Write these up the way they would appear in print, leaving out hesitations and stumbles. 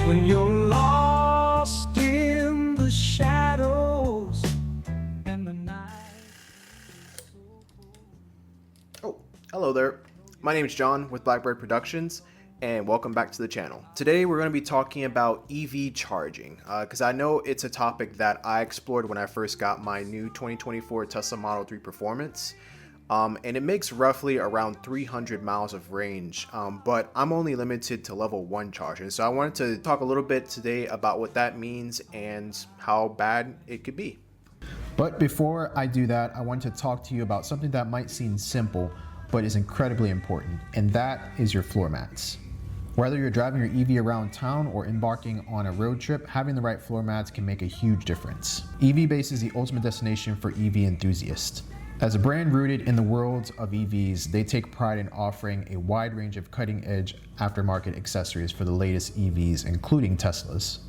when you're lost in the shadows and the night. Oh, hello there. My name is John with Blackbird Productions, and welcome back to the channel. Today we're going to be talking about EV charging, because I know it's a topic that I explored when I first got my new 2024 Tesla Model 3 Performance. And it makes roughly around 300 miles of range, but I'm only limited to level 1 charging. So I wanted to talk a little bit today about what that means and how bad it could be. But before I do that, I want to talk to you about something that might seem simple, but is incredibly important, and that is your floor mats. Whether you're driving your EV around town or embarking on a road trip, having the right floor mats can make a huge difference. EVBASE is the ultimate destination for EV enthusiasts. As a brand rooted in the world of EVs, they take pride in offering a wide range of cutting-edge aftermarket accessories for the latest EVs, including Teslas.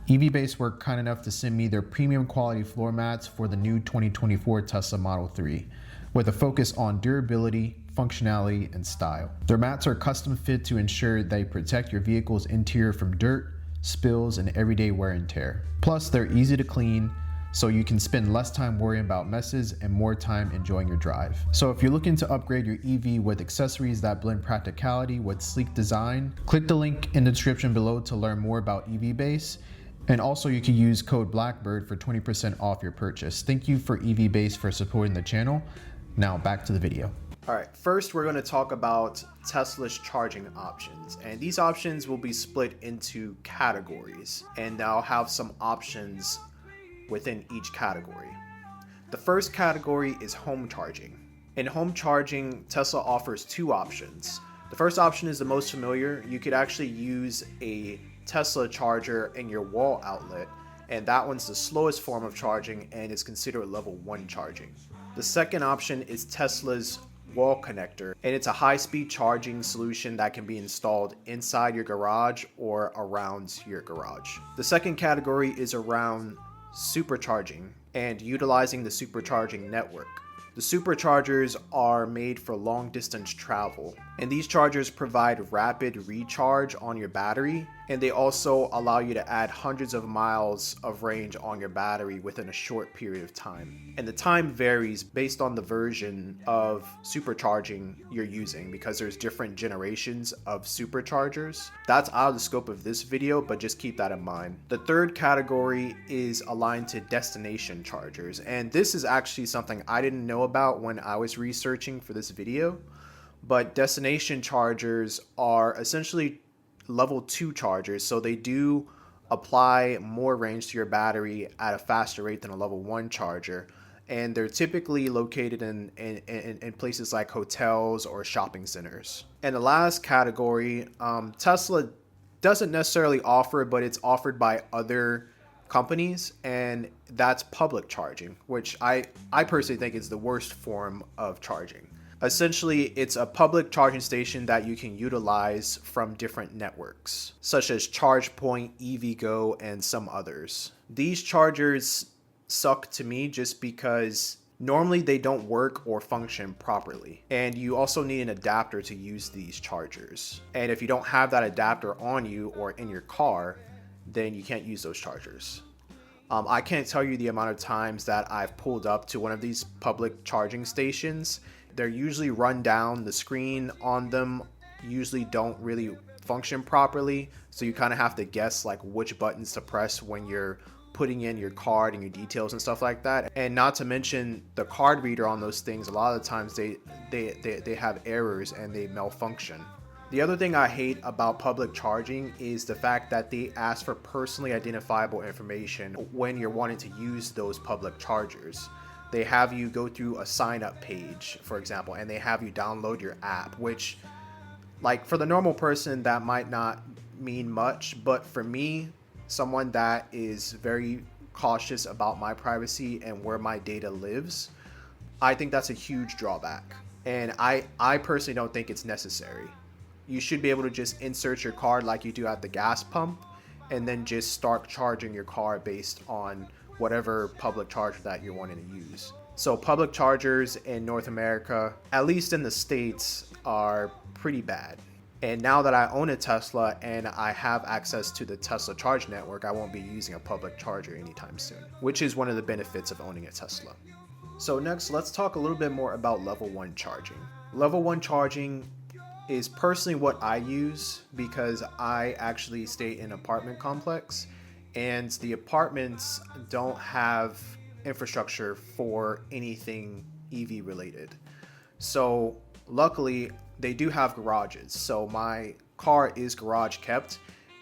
EVBASE were kind enough to send me their premium quality floor mats for the new 2024 Tesla Model 3, with a focus on durability, functionality, and style. Their mats are custom fit to ensure they protect your vehicle's interior from dirt, spills, and everyday wear and tear. Plus, they're easy to clean, so you can spend less time worrying about messes and more time enjoying your drive. So if you're looking to upgrade your EV with accessories that blend practicality with sleek design, click the link in the description below to learn more about EVBASE. And also you can use code Blackbird for 20% off your purchase. Thank you for EVBASE for supporting the channel. Now back to the video. All right, first we're going to talk about Tesla's charging options, and these options will be split into categories, and I'll have some options within each category. The first category is home charging. In home charging, Tesla offers two options. The first option is the most familiar. You could actually use a Tesla charger in your wall outlet, and that one's the slowest form of charging and is considered level 1 charging. The second option is Tesla's wall connector, and it's a high-speed charging solution that can be installed inside your garage or around your garage. The second category is around supercharging and utilizing the supercharging network. The superchargers are made for long distance travel, and these chargers provide rapid recharge on your battery, and they also allow you to add hundreds of miles of range on your battery within a short period of time. And the time varies based on the version of supercharging you're using, because there's different generations of superchargers. That's out of the scope of this video, but just keep that in mind. The third category is aligned to destination chargers, and this is actually something I didn't know about when I was researching for this video. But destination chargers are essentially level 2 chargers, so they do apply more range to your battery at a faster rate than a level 1 charger, and they're typically located in places like hotels or shopping centers. And the last category, Tesla doesn't necessarily offer, but it's offered by other companies, and that's public charging, which I personally think is the worst form of charging. Essentially, it's a public charging station that you can utilize from different networks, such as ChargePoint, EVgo, and some others. These chargers suck to me just because normally they don't work or function properly, and you also need an adapter to use these chargers. And if you don't have that adapter on you or in your car, then you can't use those chargers. I can't tell you the amount of times that I've pulled up to one of these public charging stations. They're usually run down. The screen on them usually don't really function properly, so you kind of have to guess like which buttons to press when you're putting in your card and your details and stuff like that. And not to mention the card reader on those things, a lot of the times they have errors and they malfunction. The other thing I hate about public charging is the fact that they ask for personally identifiable information when you're wanting to use those public chargers. They have you go through a sign up page, for example, and they have you download your app, which, like, for the normal person that might not mean much, but for me, someone that is very cautious about my privacy and where my data lives, I think that's a huge drawback. And I personally don't think it's necessary. You should be able to just insert your card like you do at the gas pump, and then just start charging your car based on whatever public charger that you're wanting to use. So public chargers in North America, at least in the States, are pretty bad. And now that I own a Tesla and I have access to the Tesla charge network, I won't be using a public charger anytime soon, which is one of the benefits of owning a Tesla. So next, let's talk a little bit more about level 1 charging. Level 1 charging is personally what I use because I actually stay in an apartment complex, and the apartments don't have infrastructure for anything EV related. So luckily they do have garages. So my car is garage kept,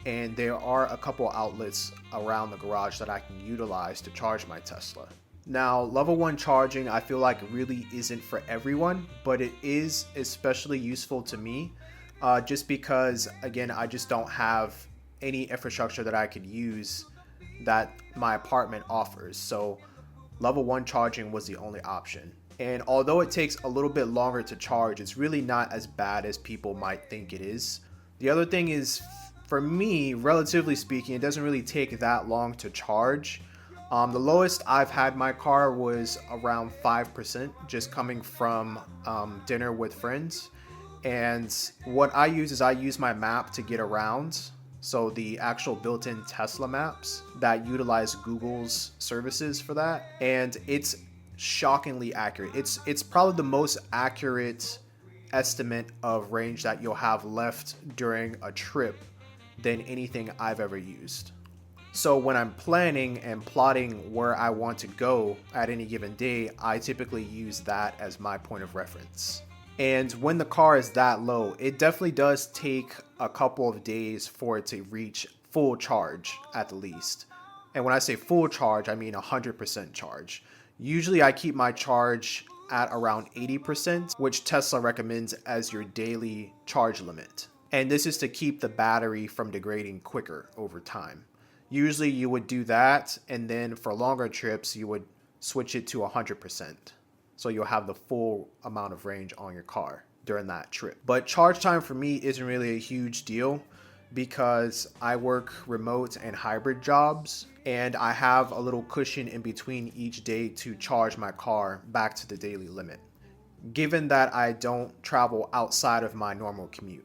and there are a couple outlets around the garage that I can utilize to charge my Tesla. Now, level 1 charging I feel like really isn't for everyone, but it is especially useful to me just because, again, I just don't have any infrastructure that I could use that my apartment offers. So level 1 charging was the only option. And although it takes a little bit longer to charge, it's really not as bad as people might think it is. The other thing is, for me, relatively speaking, it doesn't really take that long to charge. The lowest I've had my car was around 5%, just coming from dinner with friends. And what I use is I use my map to get around. So the actual built-in Tesla maps that utilize Google's services for that. And it's shockingly accurate. It's probably the most accurate estimate of range that you'll have left during a trip than anything I've ever used. So when I'm planning and plotting where I want to go at any given day, I typically use that as my point of reference. And when the car is that low, it definitely does take a couple of days for it to reach full charge at the least. And when I say full charge, I mean 100% charge. Usually I keep my charge at around 80%, which Tesla recommends as your daily charge limit. And this is to keep the battery from degrading quicker over time. Usually you would do that, and then for longer trips, you would switch it to 100%. So you'll have the full amount of range on your car during that trip. But charge time for me isn't really a huge deal because I work remote and hybrid jobs, and I have a little cushion in between each day to charge my car back to the daily limit, given that I don't travel outside of my normal commute.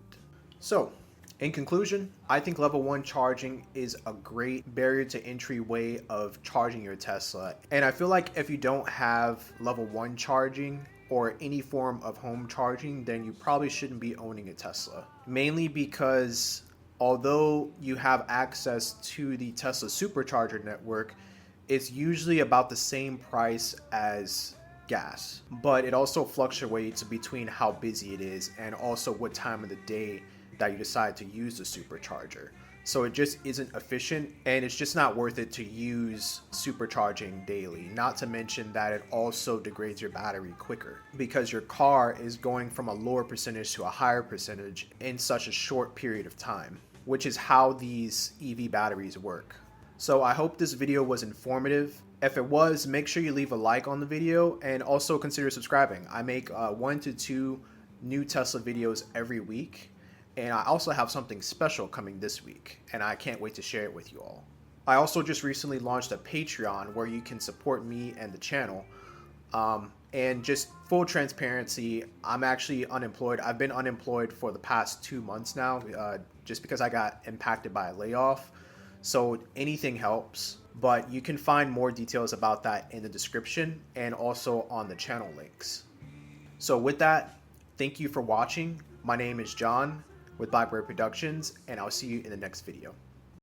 So, in conclusion, I think level 1 charging is a great barrier to entry way of charging your Tesla. And I feel like if you don't have level 1 charging or any form of home charging, then you probably shouldn't be owning a Tesla. Mainly because although you have access to the Tesla supercharger network, it's usually about the same price as gas. But it also fluctuates between how busy it is and also what time of the day that you decide to use the supercharger. So it just isn't efficient, and it's just not worth it to use supercharging daily. Not to mention that it also degrades your battery quicker because your car is going from a lower percentage to a higher percentage in such a short period of time, which is how these EV batteries work. So I hope this video was informative. If it was, make sure you leave a like on the video and also consider subscribing. I make 1 to 2 new Tesla videos every week. And I also have something special coming this week, and I can't wait to share it with you all. I also just recently launched a Patreon where you can support me and the channel. And just full transparency, I'm actually unemployed. I've been unemployed for the past 2 months now, just because I got impacted by a layoff. So anything helps, but you can find more details about that in the description and also on the channel links. So with that, thank you for watching. My name is John with Blackbird Productions, and I'll see you in the next video.